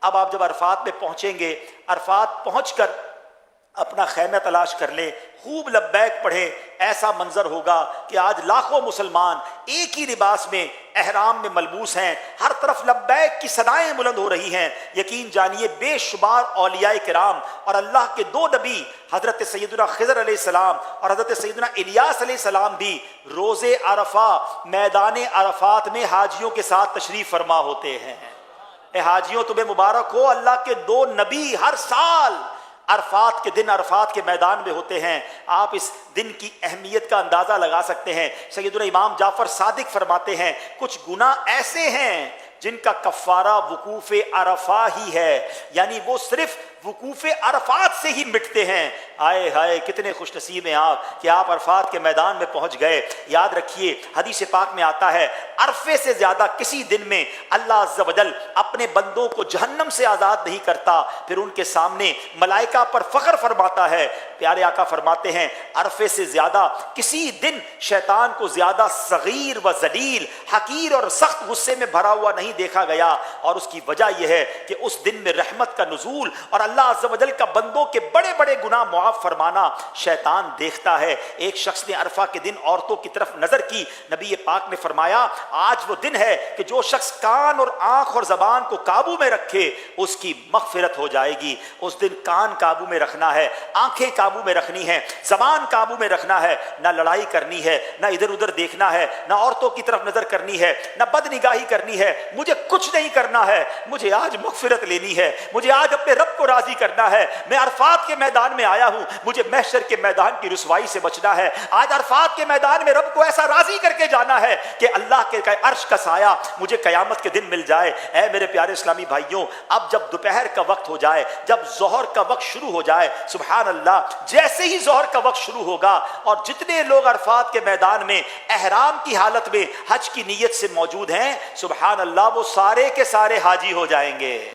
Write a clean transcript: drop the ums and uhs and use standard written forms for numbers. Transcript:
اب آپ جب عرفات میں پہنچیں گے، عرفات پہنچ کر اپنا خیمہ تلاش کر لیں، خوب لبیک پڑھیں، ایسا منظر ہوگا کہ آج لاکھوں مسلمان ایک ہی لباس میں احرام میں ملبوس ہیں، ہر طرف لبیک کی صدائیں بلند ہو رہی ہیں۔ یقین جانیے بے شمار اولیاء کرام اور اللہ کے دو نبی حضرت سیدنا خضر علیہ السلام اور حضرت سیدنا الیاس علیہ السلام بھی روز عرفہ میدان عرفات میں حاجیوں کے ساتھ تشریف فرما ہوتے ہیں۔ اے حاجیوں تمہیں مبارک ہو، اللہ کے دو نبی ہر سال عرفات کے دن عرفات کے میدان میں ہوتے ہیں۔ آپ اس دن کی اہمیت کا اندازہ لگا سکتے ہیں۔ سیدنا امام جعفر صادق فرماتے ہیں کچھ گناہ ایسے ہیں جن کا کفارہ وقوف عرفہ ہی ہے، یعنی وہ صرف وقوف عرفات سے ہی مٹتے ہیں۔ آئے ہائے کتنے خوش نصیب ہیں آپ کہ آپ عرفات کے میدان میں پہنچ گئے۔ یاد رکھیے حدیث پاک میں آتا ہے عرفے سے زیادہ کسی دن میں اللہ عز و جل اپنے بندوں کو جہنم سے آزاد نہیں کرتا، پھر ان کے سامنے ملائکہ پر فخر فرماتا ہے۔ پیارے آقا فرماتے ہیں عرفے سے زیادہ کسی دن شیطان کو زیادہ صغیر و ذلیل، حقیر اور سخت غصے میں بھرا ہوا نہیں دیکھا گیا، اور اس کی وجہ یہ ہے کہ اس دن میں رحمت کا نزول اور اللہ عز و جل کا بندوں کے بڑے بڑے گناہ معاف فرمانا شیطان دیکھتا ہے۔ ایک شخص نے عرفہ کے دن عورتوں کی طرف نظر کی، نبی پاک نے فرمایا آج وہ دن ہے کہ جو شخص کان اور آنکھ اور زبان کو قابو میں رکھے اس کی مغفرت ہو جائے گی۔ اس دن کان قابو میں رکھنا ہے، آنکھیں قابو میں رکھنی ہے، زبان قابو میں رکھنا ہے، نہ لڑائی کرنی ہے، نہ ادھر ادھر دیکھنا ہے، نہ عورتوں کی طرف نظر کرنی ہے، نہ بد نگاہی کرنی ہے۔ مجھے کچھ نہیں کرنا ہے، مجھے آج مغفرت لینی ہے، مجھے آج اپنے رب کو راضی کرنا ہے۔ میں عرفات کے میدان میں آیا ہوں، مجھے محشر کے میدان کی رسوائی سے بچنا ہے۔ آج عرفات کے میدان میں رب کو ایسا راضی کر کے جانا ہے کہ اللہ کے عرش کا سایہ مجھے قیامت کے دن مل جائے۔ اے میرے پیارے اسلامی بھائیوں، اب جب دوپہر کا وقت ہو جائے، جب ظہر کا وقت شروع ہو جائے، سبحان اللہ، جیسے ہی ظہر کا وقت شروع ہوگا اور جتنے لوگ عرفات کے میدان میں احرام کی حالت میں حج کی نیت سے موجود ہیں، سبحان اللہ، وہ سارے کے سارے حاجی ہو جائیں گے۔